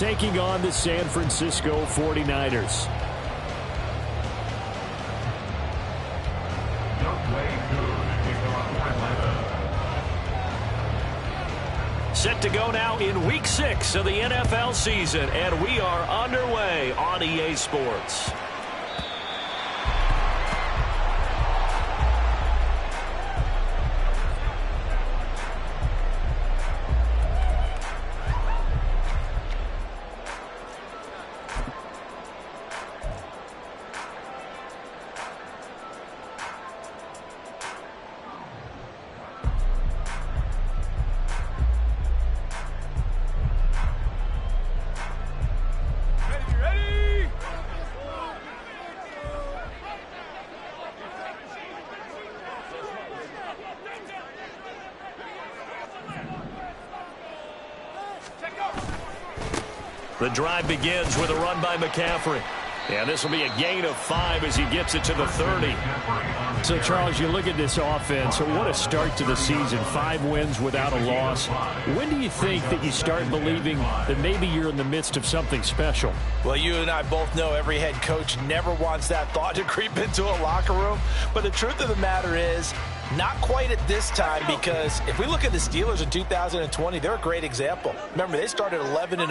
taking on the San Francisco 49ers. Set to go now in Week 6 of the NFL season, and we are underway on EA Sports. The drive begins with a run by McCaffrey. And this will be a gain of 5 as he gets it to the 30. So, Charles, you look at this offense, what a start to the season. 5 wins without a loss. When do you think that you start believing that maybe you're in the midst of something special? Well, you and I both know every head coach never wants that thought to creep into a locker room. But the truth of the matter is, not quite at this time, because if we look at the Steelers in 2020, they're a great example. Remember, they started 11-0,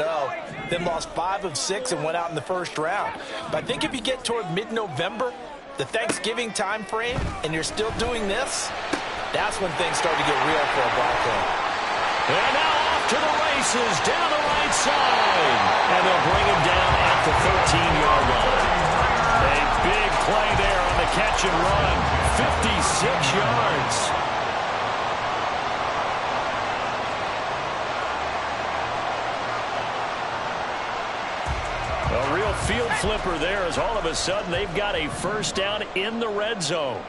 then lost 5 of 6 and went out in the first round. But I think if you get toward mid-November, the Thanksgiving time frame, and you're still doing this, that's when things start to get real for a ball club. And now off to the races, down the right side. And they'll bring him down at the 13-yard line. A big play there on the catch and run. 56 yards. A real field flipper there as all of a sudden they've got a first down in the red zone.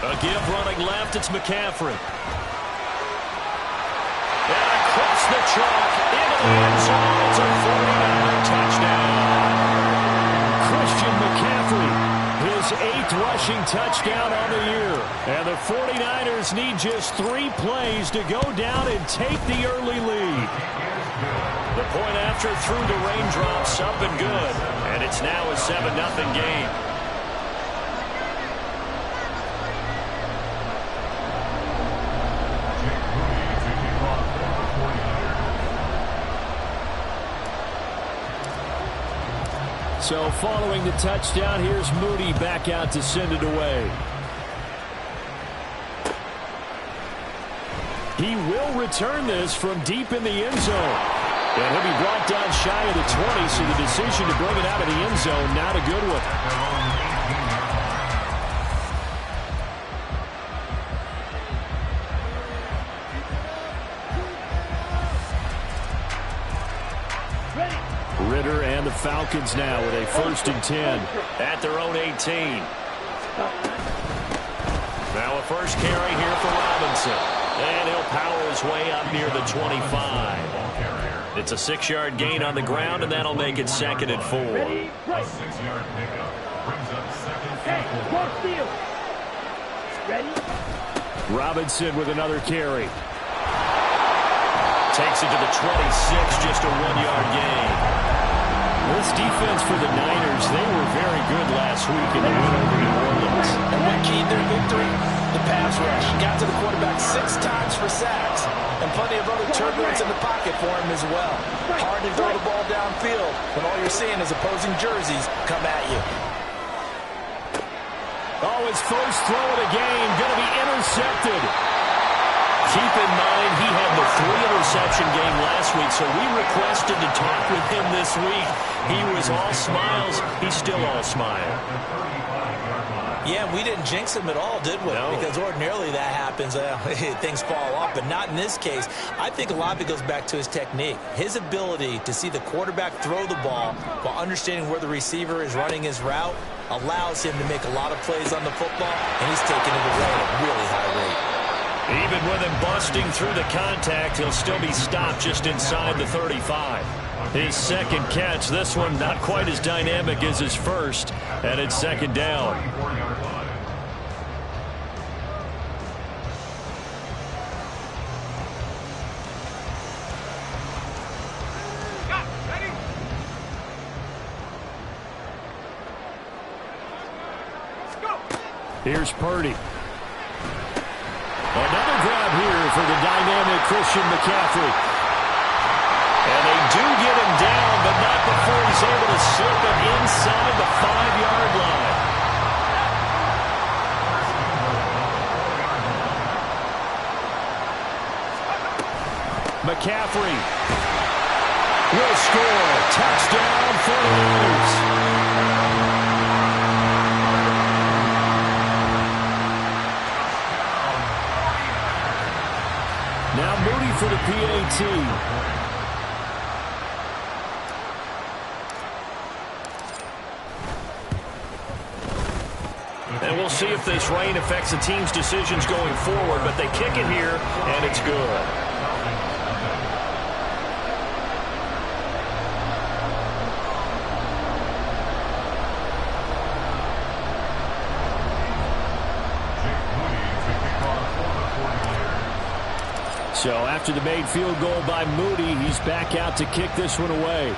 A give running left, it's McCaffrey. And across the chalk into the end zone. It's a 49er touchdown. Christian McCaffrey, his 8th rushing touchdown on the year. And the 49ers need just 3 plays to go down and take the early lead. The point after through the raindrops up and good. And it's now a 7-0 game. So following the touchdown, here's Moody back out to send it away. He will return this from deep in the end zone. And he'll be brought down shy of the 20, so the decision to bring it out of the end zone, not a good one. Ritter and the Falcons now with a 1st and 10 at their own 18. Now a first carry here for Robinson. And he'll power his way up near the 25. It's a 6-yard gain on the ground, and that'll make it 2nd and 4. A 6-yard pickup brings up 2nd and 4. Robinson with another carry. Takes it to the 26, just a 1-yard gain. This defense for the Niners, they were very good last week in the win over New Orleans. And what keyed their victory? The pass rush. Got to the quarterback 6 times for sacks. And plenty of other turbulence in the pocket for him as well. Hard to throw the ball downfield when all you're seeing is opposing jerseys come at you. Oh, his first throw of the game going to be intercepted. Keep in mind, he had the 3-interception game last week, so we requested to talk with him this week. He was all smiles. He's still all smile. Yeah, we didn't jinx him at all, did we? No. Because ordinarily that happens. Things fall off, but not in this case. I think a lot of it goes back to his technique. His ability to see the quarterback throw the ball while understanding where the receiver is running his route allows him to make a lot of plays on the football, and he's taking it away at a really high rate. Even with him busting through the contact, he'll still be stopped just inside the 35. His second catch, this one not quite as dynamic as his first, and it's 2nd down. Here's Purdy. Another grab here for the dynamic Christian McCaffrey. And they do get him down, but not before he's able to slip it inside the 5-yard line. McCaffrey will score. Touchdown, 49ers. Now Moody for the PAT. And we'll see if this rain affects the team's decisions going forward, but they kick it here, and it's good. So after the made field goal by Moody, he's back out to kick this one away.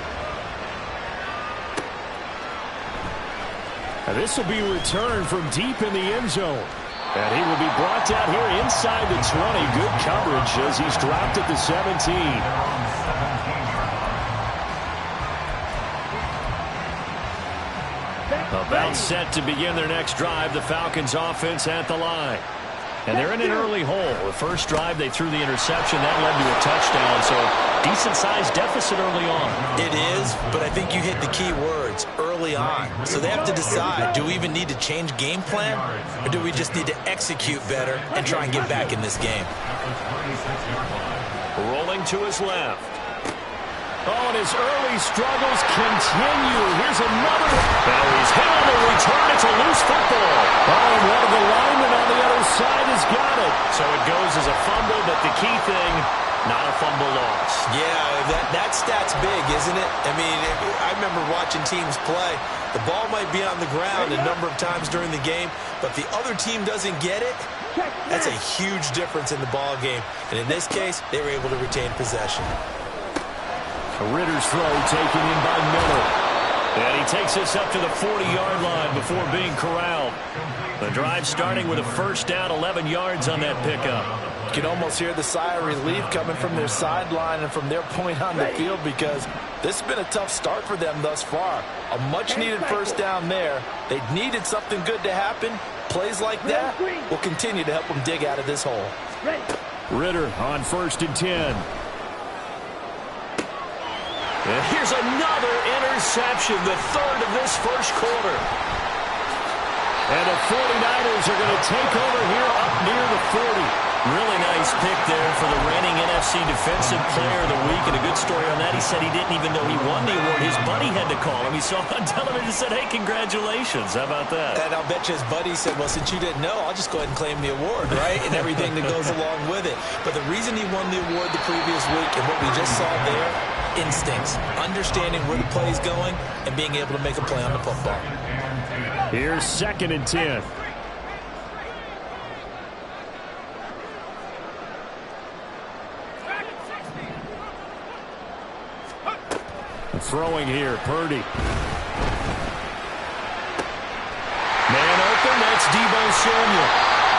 And this will be returned from deep in the end zone. And he will be brought down here inside the 20. Good coverage as he's dropped at the 17. About set to begin their next drive. The Falcons offense at the line. And they're in an early hole. The first drive, they threw the interception. That led to a touchdown. So decent-sized deficit early on. It is, but I think you hit the key words, early on. So they have to decide, do we even need to change game plan? Or do we just need to execute better and try and get back in this game? Rolling to his left. Oh, and his early struggles continue. Here's another one. Now he's hit on the return. It's a loose football. Oh, and one of the linemen on the other side has got it. So it goes as a fumble, but the key thing, not a fumble loss. Yeah, that stat's big, isn't it? I mean, I remember watching teams play. The ball might be on the ground a number of times during the game, but the other team doesn't get it. That's a huge difference in the ball game. And in this case, they were able to retain possession. Ritter's throw taken in by Miller. And he takes this up to the 40-yard line before being corralled. The drive starting with a first down, 11 yards on that pickup. You can almost hear the sigh of relief coming from their sideline and from their point on the field because this has been a tough start for them thus far. A much-needed first down there. They needed something good to happen. Plays like that will continue to help them dig out of this hole. Ritter on 1st and 10. And here's another interception, the third of this first quarter. And the 49ers are going to take over here up near the 40. Really nice pick there for the reigning NFC Defensive Player of the Week. And a good story on that, he said he didn't even know he won the award. His buddy had to call him. He saw him on television and said, hey, congratulations. How about that? And I'll bet you his buddy said, well, since you didn't know, I'll just go ahead and claim the award, right? And everything that goes along with it. But the reason he won the award the previous week and what we just saw there, instincts, understanding where the play is going, and being able to make a play on the football. Here's 2nd and 10. Throwing here, Purdy. Man open, that's Deebo Samuel.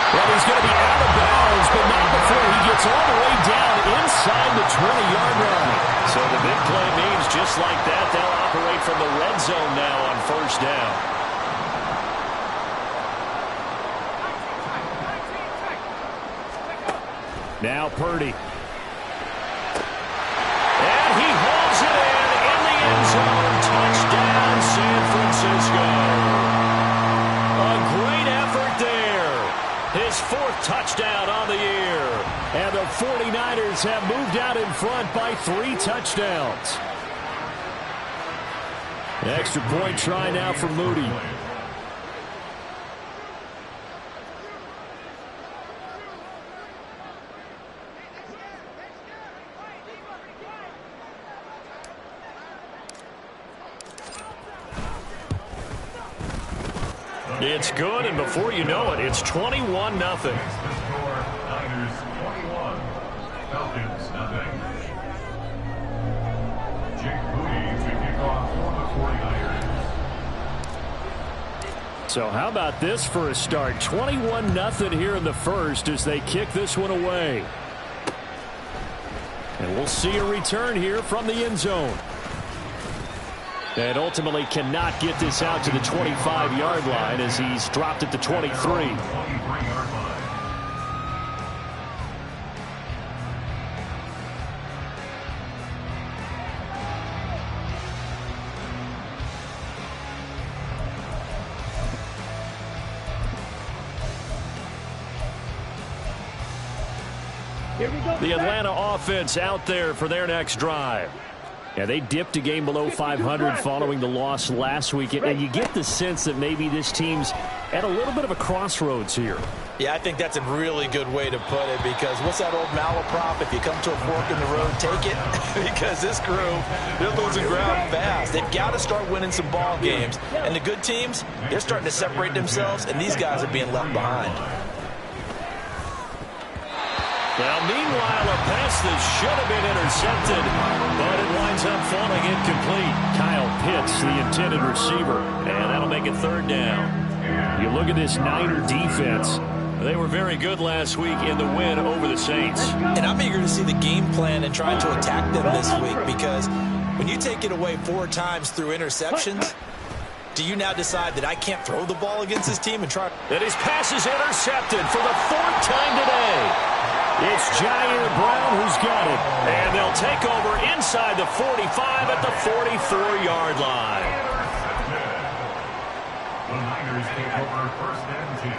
Well, he's going to be out of bounds, but not before he gets all the way down inside the 20-yard line. So the big play means just like that, they'll operate from the red zone now on first down. Now Purdy. And he hauls it in the end zone. Touchdown, San Francisco. A great effort there. His 4th touchdown on the year. And the 49ers have moved out in front by 3 touchdowns. Extra point try now for Moody. It's good, and before you know it, it's 21-0. Niners 21, Falcons 0. Jake Moody to kick off for the 49ers. So how about this for a start? 21-0 here in the first as they kick this one away. And we'll see a return here from the end zone. And ultimately cannot get this out to the 25-yard line as he's dropped at the 23. The Atlanta offense out there for their next drive. Yeah, they dipped a game below 500 following the loss last week, and you get the sense that maybe this team's at a little bit of a crossroads here. Yeah, I think that's a really good way to put it, because what's that old malaprop? If you come to a fork in the road, take it. Because this crew, they're losing ground fast. They've got to start winning some ball games. And the good teams, they're starting to separate themselves, and these guys are being left behind. Well, meanwhile, a pass that should have been intercepted, but it winds up falling incomplete. Kyle Pitts, the intended receiver, and that'll make it third down. You look at this Niner defense. They were very good last week in the win over the Saints. And I'm eager to see the game plan and trying to attack them this week, because when you take it away 4 times through interceptions, do you now decide that I can't throw the ball against this team and try? And his pass is intercepted for the 4th time today. It's Jair Brown who's got it. And they'll take over inside the 45 at the 44-yard line. The Niners take over 1st and 10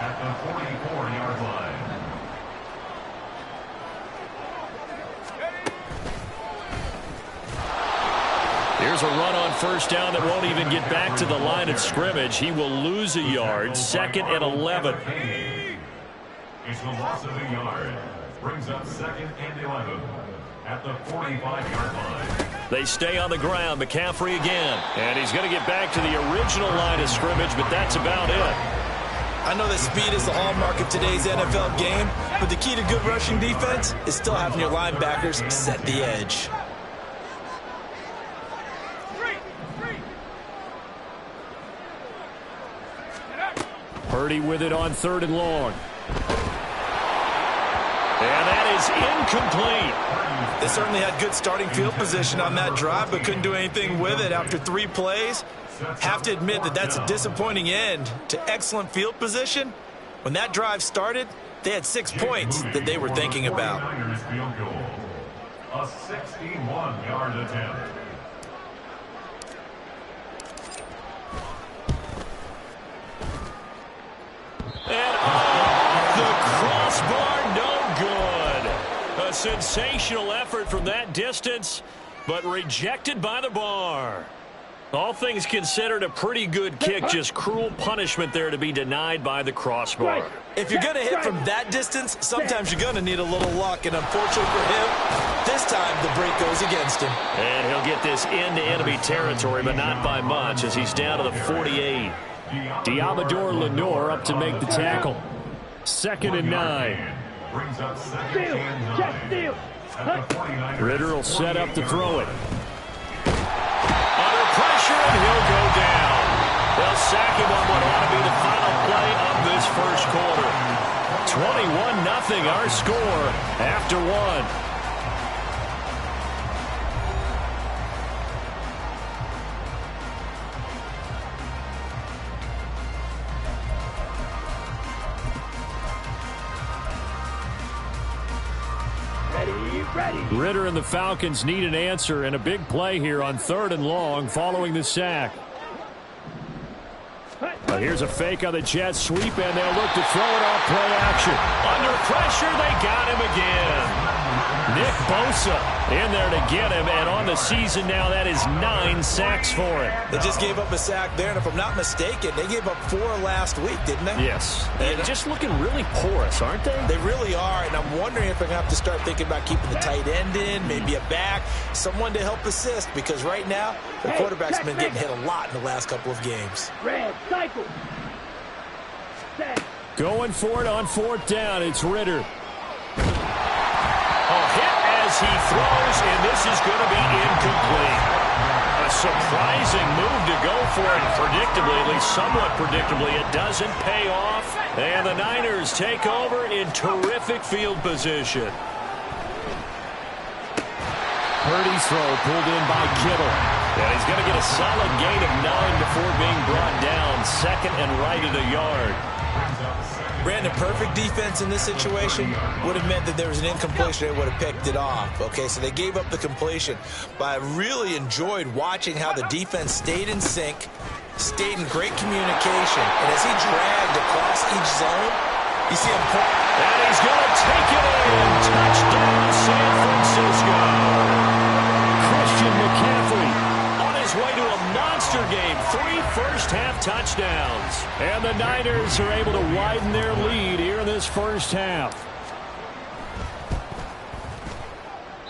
at the 44-yard line. Here's a run on 1st down that won't even get back to the line of scrimmage. He will lose a yard. 2nd and 11. It's the loss of a yard. Brings up 2nd and 11 at the 45-yard line. They stay on the ground. McCaffrey again. And he's going to get back to the original line of scrimmage, but that's about it. I know that speed is the hallmark of today's NFL game, but the key to good rushing defense is still having your linebackers set the edge. Purdy with it on 3rd and long. And that is incomplete. They certainly had good starting field position on that drive, but couldn't do anything with it after 3 plays. Have to admit that that's a disappointing end to excellent field position. When that drive started, they had 6 points that they were thinking about. A 61-yard attempt. And the crossbar, no good. A sensational effort from that distance, but rejected by the bar. All things considered, a pretty good kick. Just cruel punishment there to be denied by the crossbar. If you're going to hit from that distance, sometimes you're going to need a little luck. And unfortunately for him, this time the break goes against him. And he'll get this into enemy territory, but not by much, as he's down to the 48. Diamador Lenore up to make the tackle. 2nd and 9. Brings up 2nd and 9. Ritter will set up to throw it. Under pressure, and he'll go down. They'll sack him on what ought to be the final play of this first quarter. 21-0 our score after 1. Ritter and the Falcons need an answer, and a big play here on 3rd and long following the sack. Here's a fake on the jet sweep, and they'll look to throw it off play action. Under pressure, they got him again. Nick Bosa in there to get him, and on the season now, that is 9 sacks for him. They just gave up a sack there, and if I'm not mistaken, they gave up 4 last week, didn't they? Yes. And just looking really porous, aren't they? They really are, and I'm wondering if they're going to have to start thinking about keeping the tight end in, maybe a back, someone to help assist, because right now, the quarterback's been getting hit a lot in the last couple of games. Red, cycle. Going for it on 4th down, it's Ritter. A hit as he throws, and this is going to be incomplete. A surprising move to go for it. Predictably, at least somewhat predictably, it doesn't pay off. And the Niners take over in terrific field position. Purdy's throw pulled in by Kittle. And he's going to get a solid gain of 9 before being brought down. Second and right at a yard. Brandon, perfect defense in this situation would have meant that there was an incompletion. They would have picked it off. Okay, so they gave up the completion. But I really enjoyed watching how the defense stayed in sync, stayed in great communication. And as he dragged across each zone, you see him pull. And he's going to take it in. Touchdown, San Francisco. Christian McCaffrey on his way to a monster game. 3 first-half touchdowns. And the Niners are able to widen their lead here in this first half.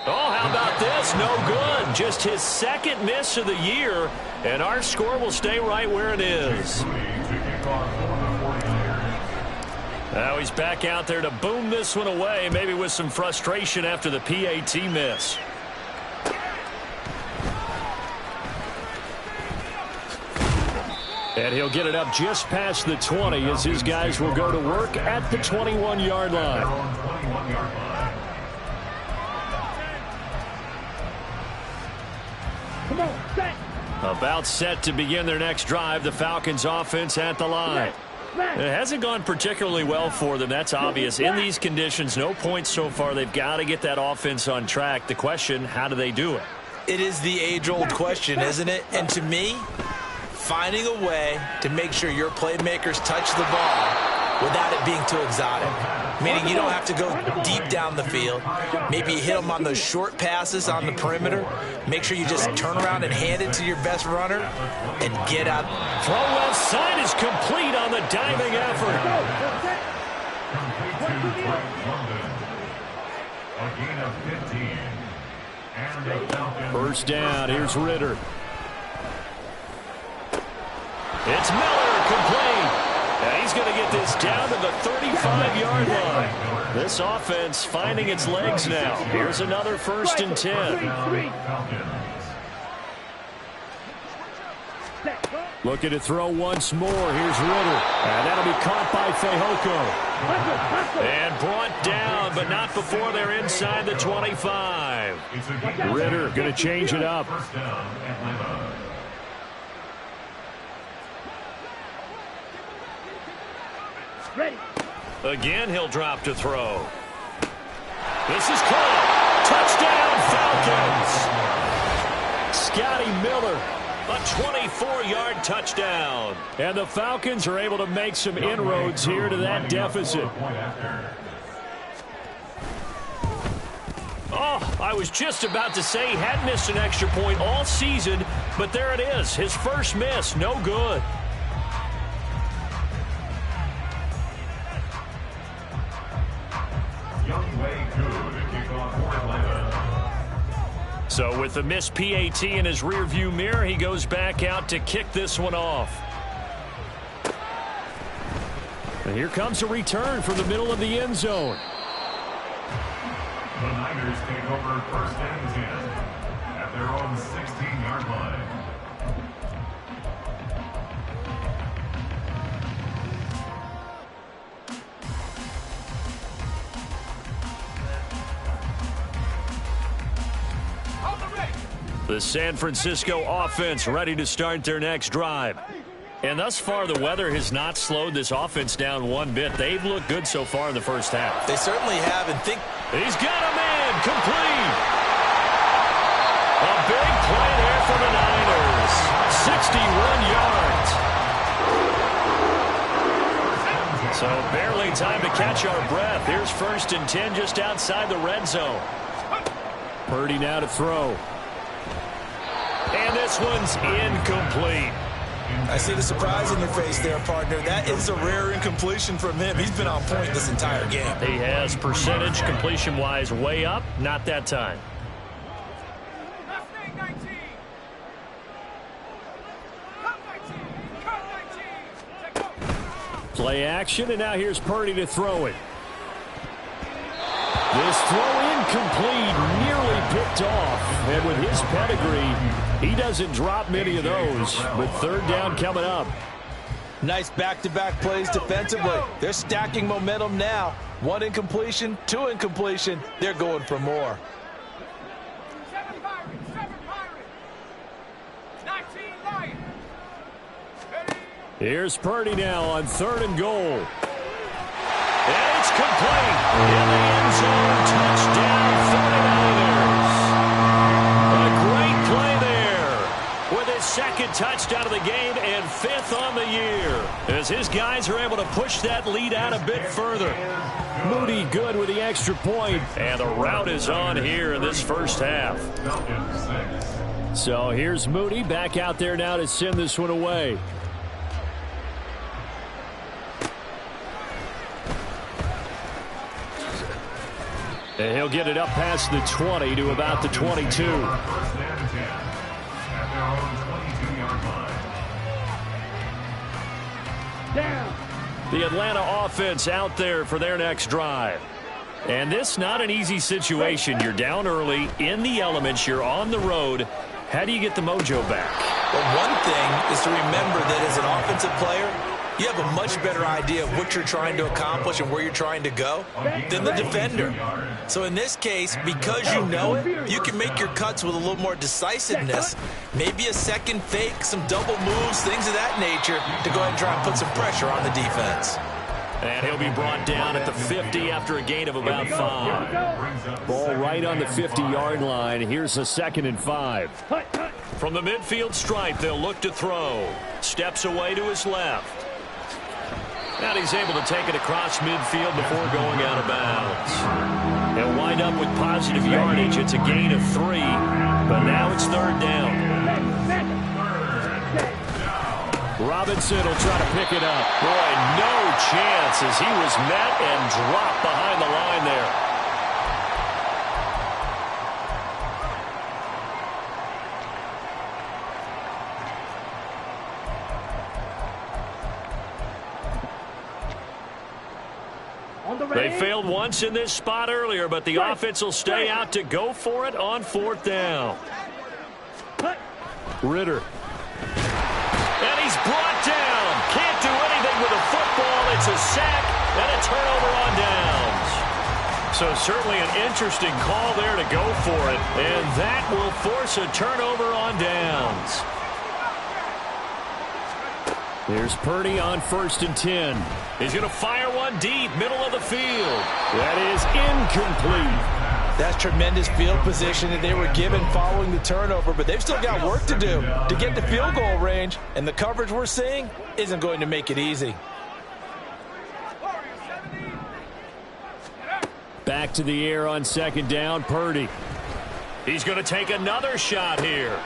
Oh, how about this? No good. Just his second miss of the year. And our score will stay right where it is. Now he's back out there to boom this one away, maybe with some frustration after the PAT miss. And he'll get it up just past the 20 as his guys will go to work at the 21-yard line. About set to begin their next drive, the Falcons offense at the line. It hasn't gone particularly well for them. That's obvious. In these conditions, no points so far. They've got to get that offense on track. The question, how do they do it? It is the age-old question, isn't it? And to me, finding a way to make sure your playmakers touch the ball without it being too exotic. Meaning you don't have to go deep down the field. Maybe you hit them on those short passes on the perimeter. Make sure you just turn around and hand it to your best runner and get out. Throw left side is complete on the diving effort. A gain of 15. And the Falcons. First down, here's Ritter. It's Miller, complete. And he's going to get this down to the 35-yard line. This offense finding its legs now. Here's another 1st and 10. Looking to throw once more. Here's Ritter. And that'll be caught by Fehoko. And brought down, but not before they're inside the 25. Ritter going to change it up. Ready. Again, he'll drop to throw. This is caught. Touchdown, Falcons. Scotty Miller, a 24-yard touchdown. And the Falcons are able to make some inroads here to that deficit. Oh, I was just about to say he had missed an extra point all season, but there it is. His first miss, no good. So with the missed PAT in his rearview mirror, he goes back out to kick this one off. And here comes a return from the middle of the end zone. The Niners take over 1st and 10 at their own 16-yard line. The San Francisco offense ready to start their next drive. And thus far, the weather has not slowed this offense down one bit. They've looked good so far in the first half. They certainly have, and think... He's got a man, complete. A big play there for the Niners. 61 yards. So barely time to catch our breath. Here's 1st and 10 just outside the red zone. Purdy now to throw. And this one's incomplete. I see the surprise in your face there, partner. That is a rare incompletion from him. He's been on point this entire game. He has percentage completion-wise way up. Not that time. Play action, and now here's Purdy to throw it. This throw incomplete, nearly picked off. And with his pedigree, He doesn't drop many of those, but third down coming up. Nice back-to-back plays defensively. They're stacking momentum now. 1 incompletion, 2 incompletion. They're going for more. Here's Purdy now on 3rd and goal. And it's complete. In the end zone, touchdown 49ers. A great play there with his 2nd touchdown of the game and 5th on the year, as his guys are able to push that lead out a bit further. Moody good with the extra point, and the route is on here in this first half. So here's Moody back out there now to send this one away. And he'll get it up past the 20 to about the 22. The Atlanta offense out there for their next drive. And this not an easy situation. You're down early, in the elements, you're on the road. How do you get the mojo back? Well, one thing is to remember that as an offensive player, you have a much better idea of what you're trying to accomplish and where you're trying to go than the defender. So in this case, because you know it, you can make your cuts with a little more decisiveness. Maybe a second fake, some double moves, things of that nature to go ahead and try and put some pressure on the defense. And he'll be brought down at the 50 after a gain of about 5. Ball right on the 50-yard line. Here's a 2nd and 5. From the midfield stripe, they'll look to throw. Steps away to his left. And he's able to take it across midfield before going out of bounds. He'll wind up with positive yardage. It's a gain of 3, but now it's 3rd down. Robinson will try to pick it up. Boy, no chance as he was met and dropped behind the line there. They failed once in this spot earlier, but the offense will stay out to go for it on 4th down. Ritter. And he's brought down. Can't do anything with a football. It's a sack and a turnover on downs. So certainly an interesting call there to go for it. And that will force a turnover on downs. Here's Purdy on 1st and 10. He's going to fire one deep, middle of the field. That is incomplete. That's tremendous field position that they were given following the turnover, but they've still got work to do to get to field goal range, and the coverage we're seeing isn't going to make it easy. Back to the air on 2nd down, Purdy. He's going to take another shot here.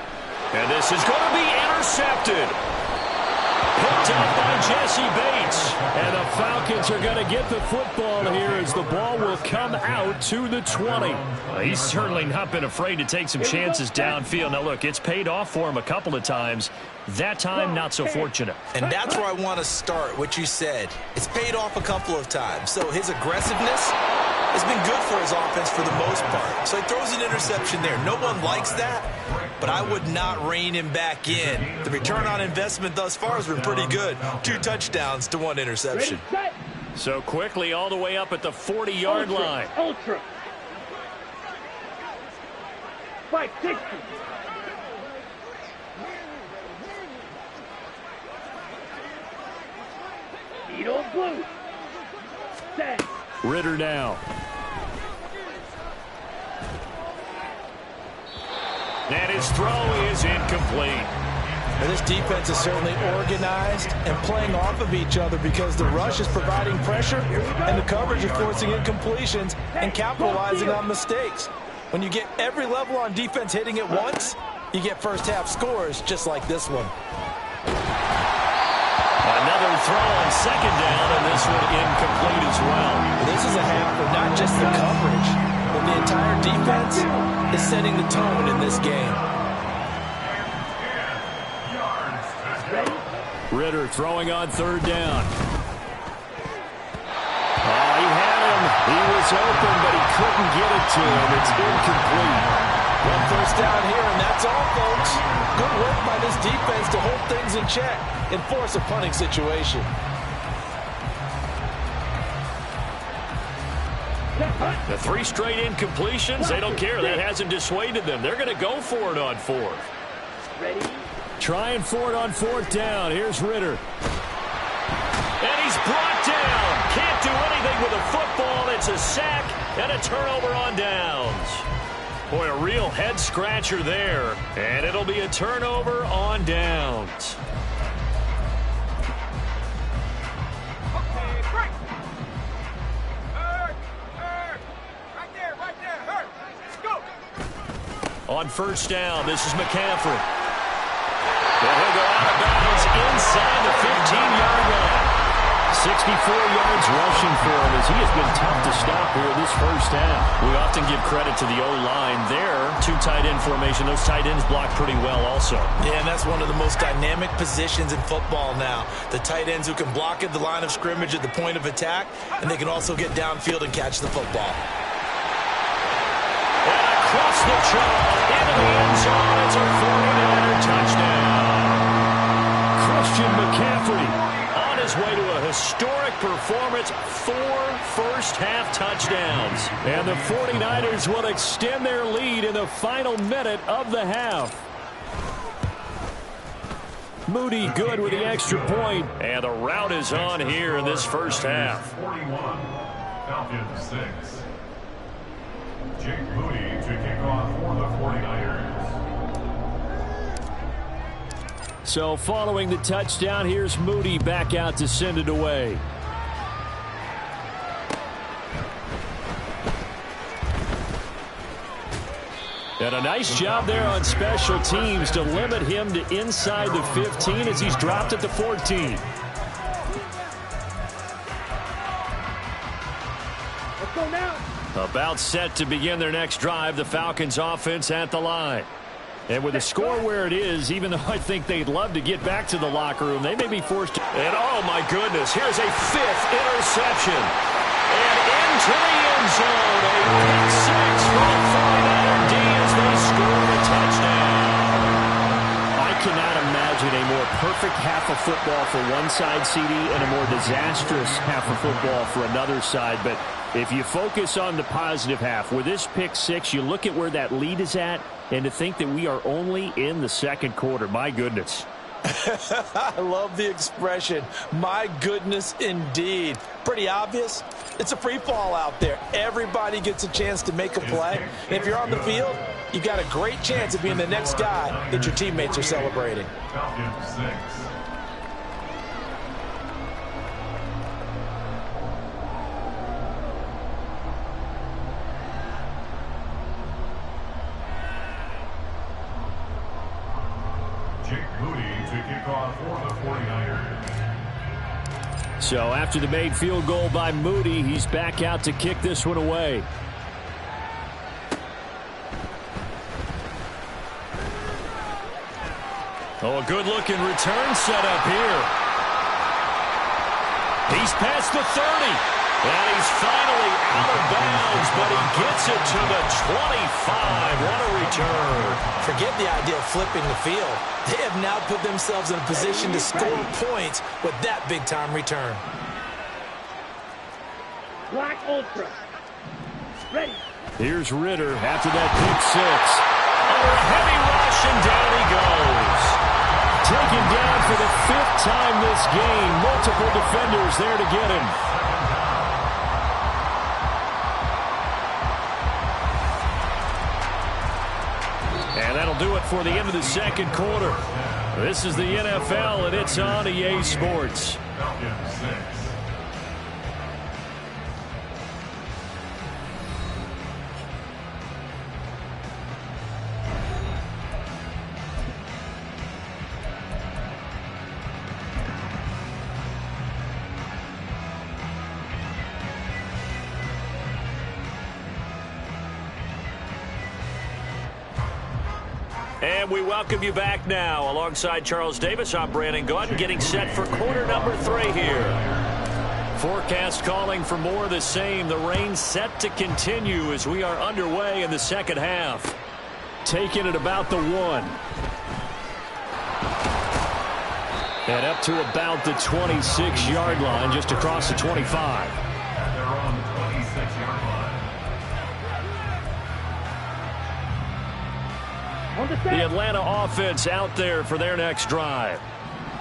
And this is going to be intercepted. Picked up by Jesse Bates. And the Falcons are going to get the football here as the ball will come out to the 20. He's certainly not been afraid to take some chances downfield. Now, look, it's paid off for him a couple of times. That time, not so fortunate. And that's where I want to start, what you said. It's paid off a couple of times. So his aggressiveness has been good for his offense for the most part. So he throws an interception there. No one likes that, but I would not rein him back in. The return on investment thus far has been pretty good. 2 touchdowns to 1 interception. So quickly all the way up at the 40-yard line. Ultra. 560. Edo blue. Set. Ritter now. And his throw is incomplete. Now, this defense is certainly organized and playing off of each other because the rush is providing pressure and the coverage is forcing incompletions and capitalizing on mistakes. When you get every level on defense hitting at once, you get first half scores just like this one. Another throw on 2nd down, and this one incomplete as well. This is a half of not just the coverage, but the entire defense is setting the tone in this game. Ritter throwing on 3rd down. He had him. He was open, but he couldn't get it to him. It's incomplete. One first down here, and that's all, folks. Good work by this defense to hold things in check and force a punting situation. The 3 straight incompletions, they don't care. That hasn't dissuaded them. They're going to go for it on 4th. Ready? Trying for it on 4th down. Here's Ritter. And he's brought down. Can't do anything with a football. It's a sack and a turnover on downs. Boy, a real head-scratcher there. And it'll be a turnover on downs. On 1st down, this is McCaffrey. And he'll go out of bounds inside the 15-yard line. 64 yards rushing for him as he has been tough to stop here this first half. We often give credit to the O-line there. 2 tight end formation. Those tight ends block pretty well also. Yeah, and that's one of the most dynamic positions in football now. The tight ends who can block at the line of scrimmage at the point of attack, and they can also get downfield and catch the football. Across the chalk, into the end zone, it's a 49er touchdown. Christian McCaffrey on his way to a historic performance, 4 first-half touchdowns. And the 49ers will extend their lead in the final minute of the half. Moody good with the extra point, and the rout is on here in this first half. 41, Falcons 6. Jake Moody to kick off for the 49ers. So following the touchdown, here's Moody back out to send it away. And a nice job there on special teams to limit him to inside the 15 as he's dropped at the 14. Let's go now. About set to begin their next drive, the Falcons offense at the line. And with the score where it is, even though I think they'd love to get back to the locker room, they may be forced to. And oh my goodness, here's a 5th interception. And into the end zone, a pick 6 from the 49er D as they score a touchdown. I cannot imagine a more perfect half of football for one side, CD, and a more disastrous half of football for another side. But if you focus on the positive half, with this pick 6, you look at where that lead is at, and to think that we are only in the second quarter. My goodness. I love the expression, my goodness indeed. Pretty obvious. It's a free fall out there. Everybody gets a chance to make a play. And if you're on the field, you got a great chance of being the next guy that your teammates are celebrating. Falcons 6. Jake Moody to kick off for the 49ers. So after the made field goal by Moody, he's back out to kick this one away. Oh, a good-looking return set up here. He's past the 30. And he's finally out of bounds, but he gets it to the 25. What a return. Forget the idea of flipping the field. They have now put themselves in a position to score points with that big-time return. Black Ultra. Ready. Here's Ritter after that pick 6. Under a heavy rush, and down he goes. Taken down for the 5th time this game. Multiple defenders there to get him. And that'll do it for the end of the second quarter. This is the NFL, and it's on EA Sports. Falcons 6. And we welcome you back now. Alongside Charles Davis, I'm Brandon Gaudin, getting set for quarter number 3 here. Forecast calling for more of the same. The rain set to continue as we are underway in the second half. taken at about the 1. And up to about the 26-yard line, just across the 25. At their own 26-yard line. On the The Atlanta offense out there for their next drive.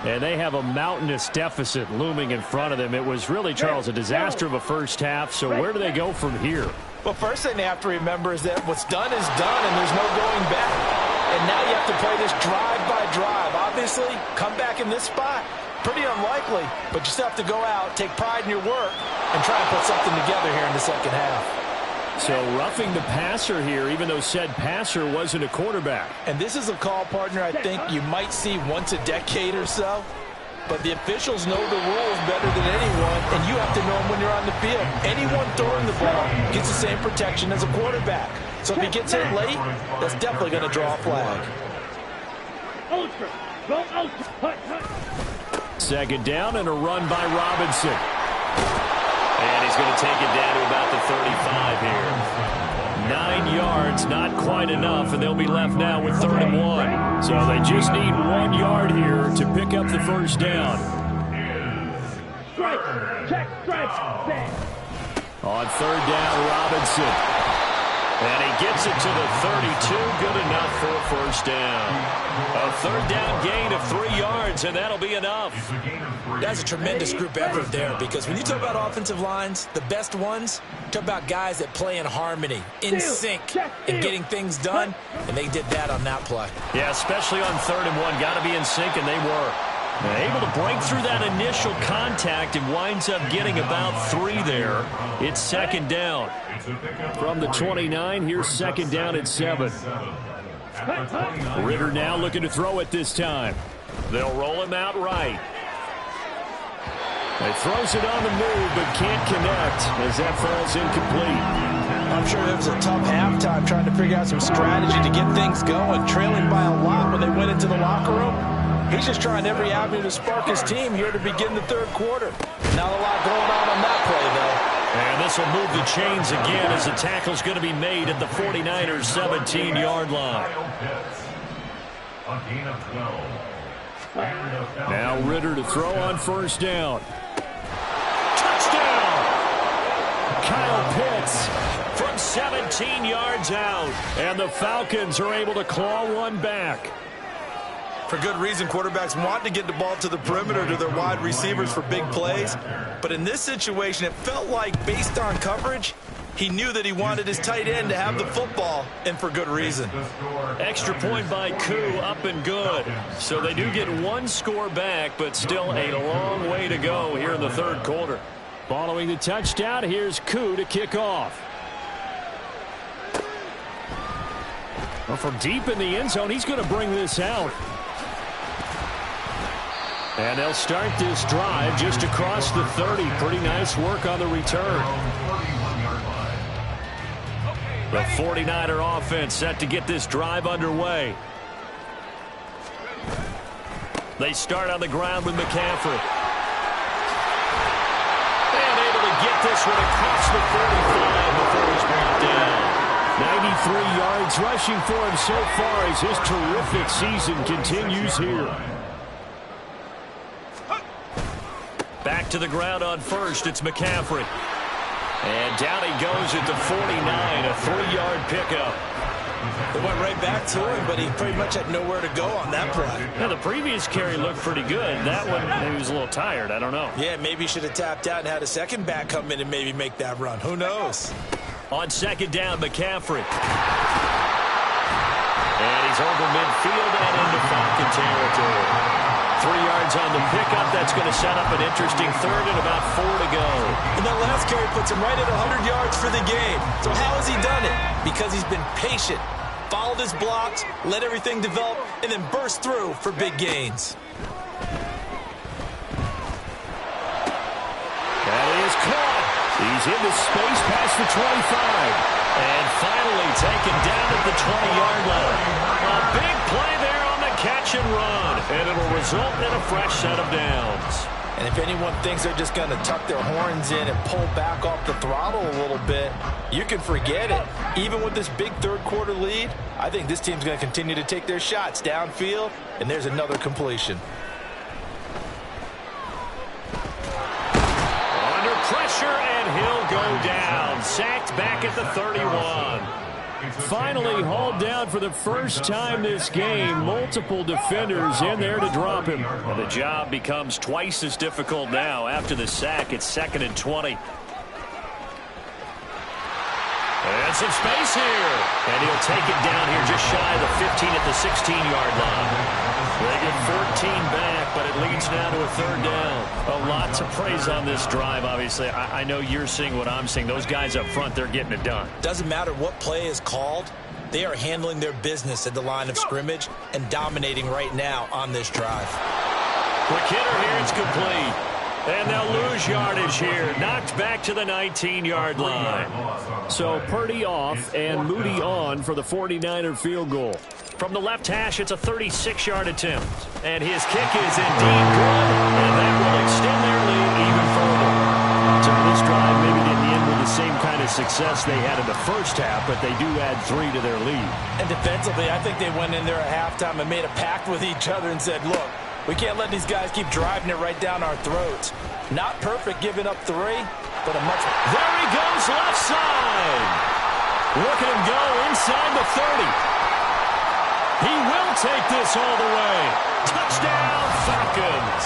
And they have a mountainous deficit looming in front of them. It was really, Charles, a disaster of a first half. So where do they go from here? Well, first thing they have to remember is that what's done is done, and there's no going back. And now you have to play this drive by drive. Obviously, come back in this spot, pretty unlikely, but you still have to go out, take pride in your work, and try and put something together here in the second half. So roughing the passer here, even though said passer wasn't a quarterback. And this is a call, partner, I think you might see once a decade or so. But the officials know the rules better than anyone, and you have to know them when you're on the field. Anyone throwing the ball gets the same protection as a quarterback. So if he gets hit late, that's definitely going to draw a flag. Ultra. Go ultra. Hut, hut. Second down and a run by Robinson. And he's going to take it down to about the 35 here. 9 yards, not quite enough, and they'll be left now with 3rd and 1. So they just need 1 yard here to pick up the first down. Strike. Check. Strike. Stand. On 3rd down, Robinson. And he gets it to the 32, good enough for a first down. A 3rd down gain of 3 yards, and that'll be enough. That's a tremendous group effort there, because when you talk about offensive lines, the best ones, talk about guys that play in harmony, in sync, and getting things done, and they did that on that play. Yeah, especially on 3rd and 1. Got to be in sync, and they were. Able to break through that initial contact and winds up getting about 3 there. It's 2nd down. From the 29, here's 2nd down at 7. Ridder now looking to throw it this time. They'll roll him out right. He throws it on the move, but can't connect as that falls incomplete. I'm sure it was a tough halftime trying to figure out some strategy to get things going, trailing by a lot when they went into the locker room. He's just trying every avenue to spark his team here to begin the 3rd quarter. Not a lot going on that play, though. And this will move the chains again as the tackle's going to be made at the 49ers' 17-yard line. A gain of 12. Now Ridder to throw on 1st down. Touchdown! Kyle Pitts from 17 yards out. And the Falcons are able to claw one back. For good reason, quarterbacks want to get the ball to the perimeter to their wide receivers for big plays. But in this situation, it felt like, based on coverage, he knew that he wanted his tight end to have the football, and for good reason. Extra point by Koo, up and good. So they do get 1 score back, but still a long way to go here in the 3rd quarter. Following the touchdown, here's Koo to kick off. Well, from deep in the end zone, he's going to bring this out. And they'll start this drive just across the 30. Pretty nice work on the return. The 49er offense set to get this drive underway. They start on the ground with McCaffrey. And able to get this one across the 45 before he's brought down. 93 yards rushing for him so far as his terrific season continues here. Back to the ground on 1st. It's McCaffrey. And down he goes at the 49, a 3-yard pickup. They went right back to him, but he pretty much had nowhere to go on that play. Now, the previous carry looked pretty good. That one, maybe he was a little tired. I don't know. Yeah, maybe he should have tapped out and had a second back come in and maybe make that run. Who knows? On 2nd down, McCaffrey. And he's over midfield and into Falcon territory. 3 yards on the pickup. That's going to set up an interesting 3rd and about 4 to go. And that last carry puts him right at 100 yards for the game. So how has he done it? Because he's been patient, followed his blocks, let everything develop, and then burst through for big gains. That is caught. He's into space past the 25. And finally taken down at the 20-yard line. A big play there on the catch and run. And it'll result in a fresh set of downs. And if anyone thinks they're just going to tuck their horns in and pull back off the throttle a little bit, you can forget it. Even with this big third-quarter lead, I think this team's going to continue to take their shots downfield, and there's another completion. Under pressure, and he'll go down. Sacked back at the 31. Finally hauled down for the first time this game. Multiple defenders in there to drop him. And the job becomes twice as difficult now. After the sack, it's 2nd and 20. And some space here. And he'll take it down here just shy of the 15 at the 16-yard line. They get 14 back, but it leads now to a 3rd down. A lot to praise on this drive, obviously. I know you're seeing what I'm seeing. Those guys up front, they're getting it done. Doesn't matter what play is called. They are handling their business at the line of scrimmage and dominating right now on this drive. Quick hitter here, it's complete. And they'll lose yardage here. Knocked back to the 19-yard line. So Purdy off and Moody on for the 49er field goal. From the left hash, it's a 36-yard attempt. And his kick is indeed good. And that will extend their lead even further. So this drive maybe didn't end with the same kind of success they had in the first half, but they do add 3 to their lead. And defensively, I think they went in there at halftime and made a pact with each other and said, look, we can't let these guys keep driving it right down our throats. Not perfect giving up 3, but a much... There he goes left side. Look at him go inside the 30. He will take this all the way. Touchdown, Falcons.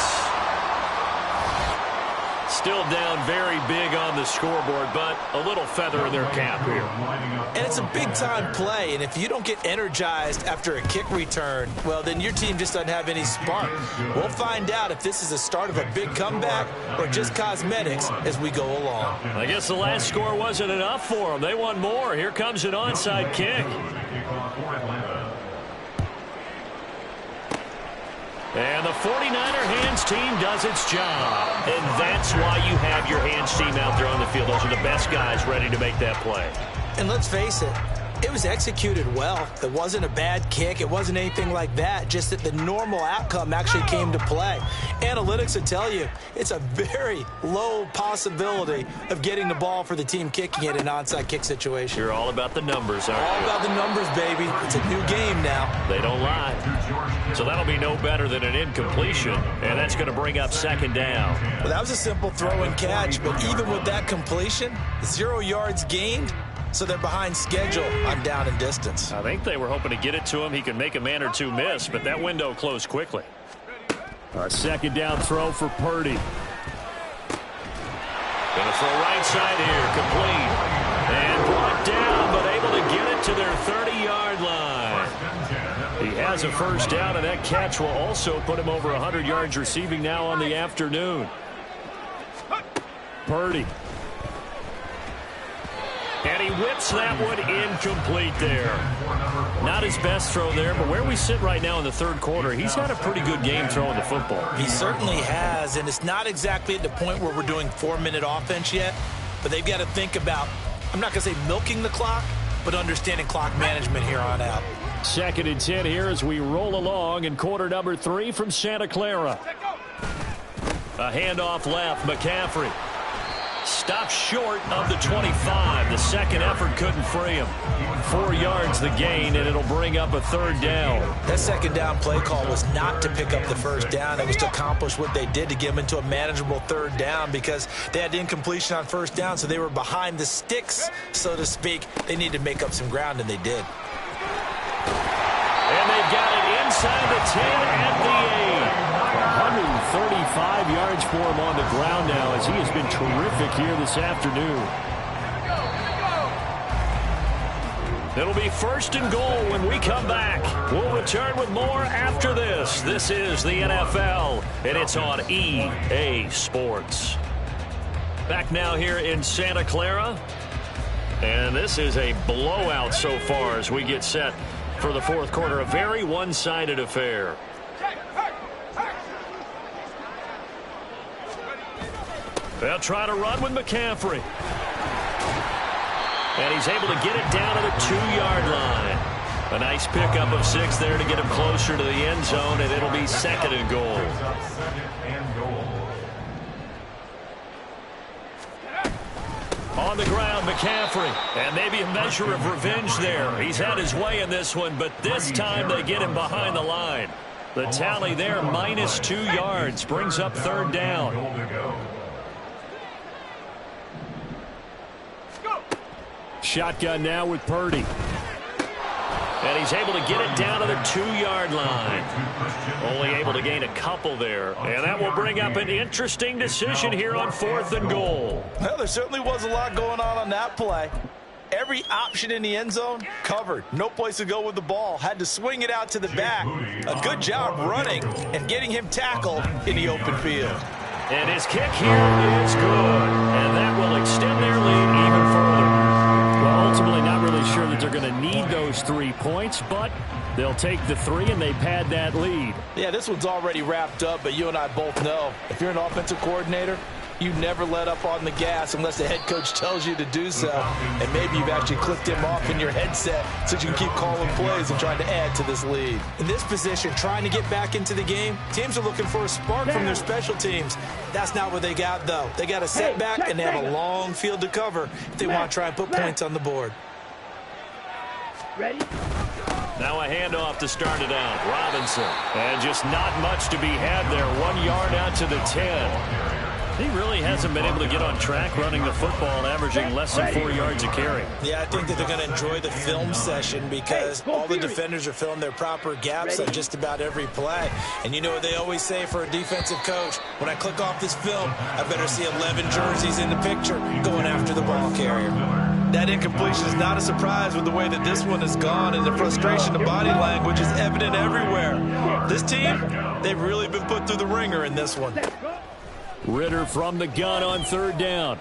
Still down very big on the scoreboard, but a little feather in their cap here. And it's a big-time play, and if you don't get energized after a kick return, well, then your team just doesn't have any spark. We'll find out if this is the start of a big comeback or just cosmetics as we go along. I guess the last score wasn't enough for them. They want more. Here comes an onside kick. And the 49er hands team does its job. And that's why you have your hands team out there on the field. Those are the best guys ready to make that play. And let's face it, it was executed well. It wasn't a bad kick. It wasn't anything like that. Just that the normal outcome actually came to play. Analytics will tell you it's a very low possibility of getting the ball for the team kicking it in an onside kick situation. You're all about the numbers, aren't you? All about the numbers, baby. It's a new game now. They don't lie. So that'll be no better than an incompletion, and that's going to bring up 2nd down. Well, that was a simple throw and catch, but even with that completion, 0 yards gained. So they're behind schedule on down and distance. I think they were hoping to get it to him. He could make a man or two miss, but that window closed quickly. A 2nd down throw for Purdy. Gonna throw right side here, complete. And brought down, but able to get it to their 30-yard line. He has a first down, and that catch will also put him over 100 yards receiving now on the afternoon. Purdy. And he whips that one incomplete there. Not his best throw there, but where we sit right now in the 3rd quarter, he's had a pretty good game throwing the football. He certainly has, and it's not exactly at the point where we're doing 4-minute offense yet, but they've got to think about, I'm not going to say milking the clock, but understanding clock management here on out. 2nd and 10 here as we roll along in quarter number 3 from Santa Clara. A handoff left, McCaffrey. Stopped short of the 25. The second effort couldn't free him. 4 yards the gain, and it'll bring up a 3rd down. That 2nd down play call was not to pick up the 1st down. It was to accomplish what they did to get them into a manageable 3rd down because they had incompletion on 1st down, so they were behind the sticks, so to speak. They needed to make up some ground, and they did. And they've got it inside the 10 at the 8. 135 yards for him on the ground now as he has been terrific here this afternoon. It'll be 1st and goal when we come back. We'll return with more after this. This is the NFL, and it's on EA Sports. Back now here in Santa Clara. And this is a blowout so far as we get set for the 4th quarter. A very one-sided affair. They'll try to run with McCaffrey. And he's able to get it down to the 2-yard line. A nice pickup of 6 there to get him closer to the end zone, and it'll be 2nd and goal. On the ground, McCaffrey. And maybe a measure of revenge there. He's had his way in this one, but this time they get him behind the line. The tally there, minus 2 yards, brings up third down. Shotgun now with Purdy. And he's able to get it down to the 2-yard line. Only able to gain a couple there. And that will bring up an interesting decision here on 4th and goal. Well, there certainly was a lot going on that play. Every option in the end zone covered. No place to go with the ball. Had to swing it out to the back. A good job running and getting him tackled in the open field. And his kick here is good. And that will extend their lead even further. Well, ultimately not really sure that they're going to need those 3 points, but they'll take the 3 and they pad that lead. Yeah, this one's already wrapped up, but you and I both know if you're an offensive coordinator, you never let up on the gas unless the head coach tells you to do so. And maybe you've actually clicked him off in your headset so you can keep calling plays and trying to add to this lead. In this position, trying to get back into the game, teams are looking for a spark from their special teams. That's not what they got, though. They got a setback, and they have a long field to cover if they want to try and put points on the board. Ready? Now a handoff to start it out. Robinson. And just not much to be had there. 1 yard out to the 10. He really hasn't been able to get on track running the football and averaging less than 4 yards a carry. Yeah, I think that they're going to enjoy the film session because all the defenders are filling their proper gaps on just about every play. And you know what they always say for a defensive coach? When I click off this film, I better see 11 jerseys in the picture going after the ball carrier. That incompletion is not a surprise with the way that this one has gone, and the frustration of body language is evident everywhere. This team, they've really been put through the ringer in this one. Ridder from the gun on 3rd down.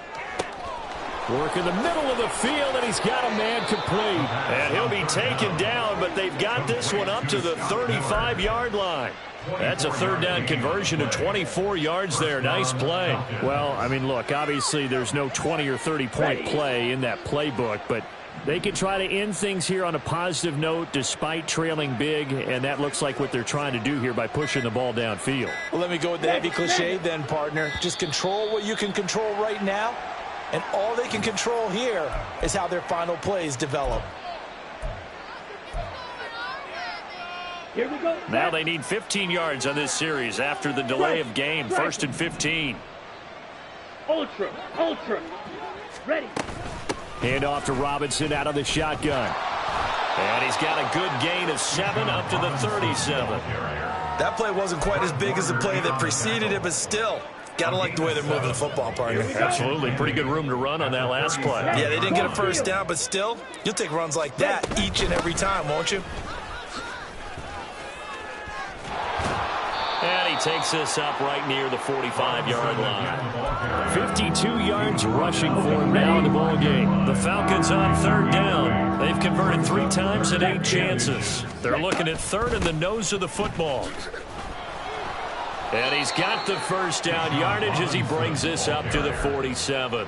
Work in the middle of the field, and he's got a man complete. And he'll be taken down, but they've got this one up to the 35-yard line. That's a 3rd down conversion of 24 yards there. Nice play. Well, I mean, look, obviously there's no 20 or 30-point play in that playbook, but they can try to end things here on a positive note despite trailing big, and that looks like what they're trying to do here by pushing the ball downfield. Well, let me go with the heavy cliche then, partner. Just control what you can control right now, and all they can control here is how their final plays develop. Here we go. Now they need 15 yards on this series after the delay of game. 1st and 15. Ultra. Ready. Hand off to Robinson out of the shotgun. And he's got a good gain of 7 up to the 37. That play wasn't quite as big as the play that preceded it, but still, got to like the way they're moving the football, partner. Absolutely. Pretty good room to run on that last play. Yeah, they didn't get a first down, but still, you'll take runs like that each and every time, won't you? And he takes this up right near the 45-yard line. 52 yards rushing for him now in the ball game. The Falcons on 3rd down. They've converted 3 times at 8 chances. They're looking at 3rd in the nose of the football. And he's got the first down yardage as he brings this up to the 47.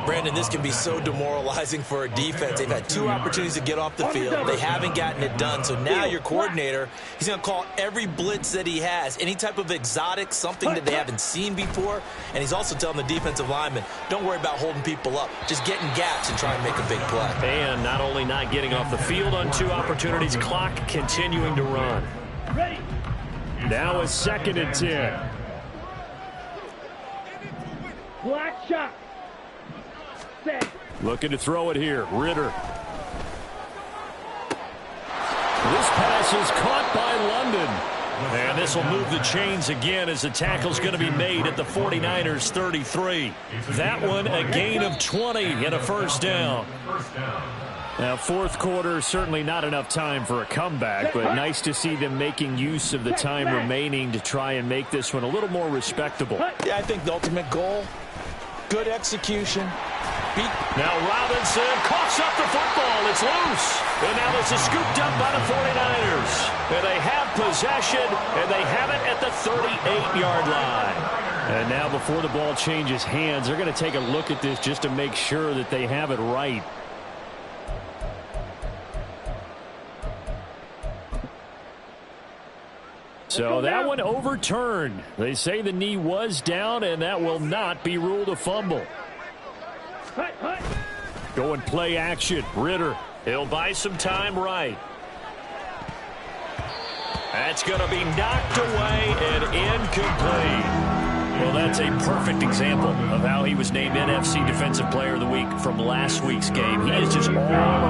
Brandon, this can be so demoralizing for a defense. They've had 2 opportunities to get off the field. They haven't gotten it done. So now your coordinator, he's going to call every blitz that he has, any type of exotic, something that they haven't seen before. And he's also telling the defensive lineman, don't worry about holding people up. Just get in gaps and try and make a big play. And not only not getting off the field on 2 opportunities, clock continuing to run. Ready. Now a 2nd and 10. Black shot. Set. Looking to throw it here. Ridder. This pass is caught by London. And this will move the chains again as the tackle's going to be made at the 49ers 33. That one a gain of 20 and a first down. Now, 4th quarter, certainly not enough time for a comeback, but nice to see them making use of the time remaining to try and make this one a little more respectable. Yeah, I think the ultimate goal, good execution. Now Robinson coughs up the football. It's loose. And now this is scooped up by the 49ers. And they have possession, and they have it at the 38-yard line. And now before the ball changes hands, they're going to take a look at this just to make sure that they have it right. So that one overturned. They say the knee was down, and that will not be ruled a fumble. Hut, hut. Go and play action. Ritter. He'll buy some time right. That's going to be knocked away and incomplete. Well, that's a perfect example of how he was named NFC Defensive Player of the Week from last week's game. He is just all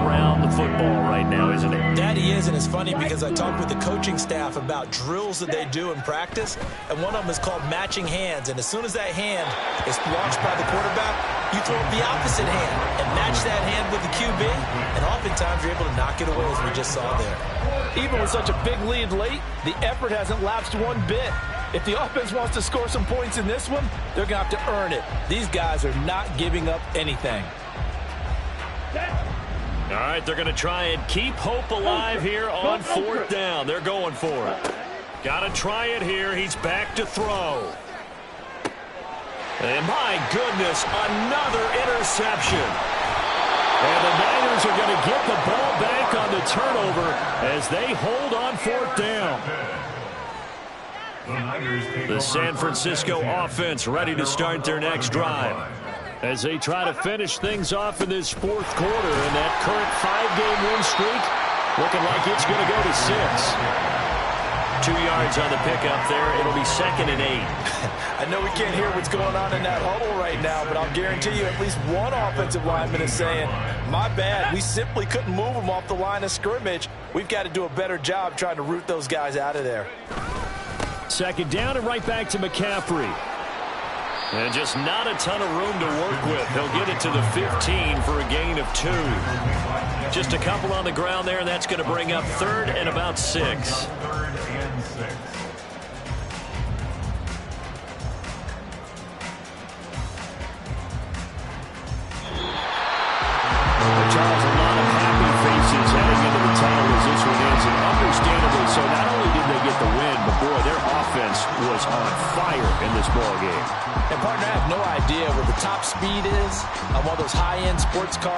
around the football right now, isn't he? That he is, and it's funny because I talked with the coaching staff about drills that they do in practice, and one of them is called matching hands. And as soon as that hand is launched by the quarterback, you throw up the opposite hand and match that hand with the QB, and oftentimes you're able to knock it away, as we just saw there. Even with such a big lead late, the effort hasn't lapsed one bit. If the offense wants to score some points in this one, they're going to have to earn it. These guys are not giving up anything. All right, they're going to try and keep hope alive here on fourth down. They're going for it. Got to try it here. He's back to throw. And my goodness, another interception. And the Niners are going to get the ball back on the turnover as they hold on fourth down. The San Francisco offense ready to start their next drive as they try to finish things off in this fourth quarter. And that current 5-game win streak looking like it's going to go to 6. 2 yards on the pickup there. It'll be 2nd and 8. I know we can't hear what's going on in that huddle right now, but I'll guarantee you at least one offensive lineman is saying, my bad, we simply couldn't move them off the line of scrimmage. We've got to do a better job trying to root those guys out of there. 2nd down and right back to McCaffrey. And just not a ton of room to work with. He'll get it to the 15 for a gain of 2. Just a couple on the ground there, and that's going to bring up 3rd and about 6. 3rd and 6. Charles, a lot of happy faces heading into the tunnel as this one ends, and understandably so. Not only did they get the win, but boy, their offense was on fire in this ball game. And partner, I have no idea what the top speed is on one of those high-end sports cars.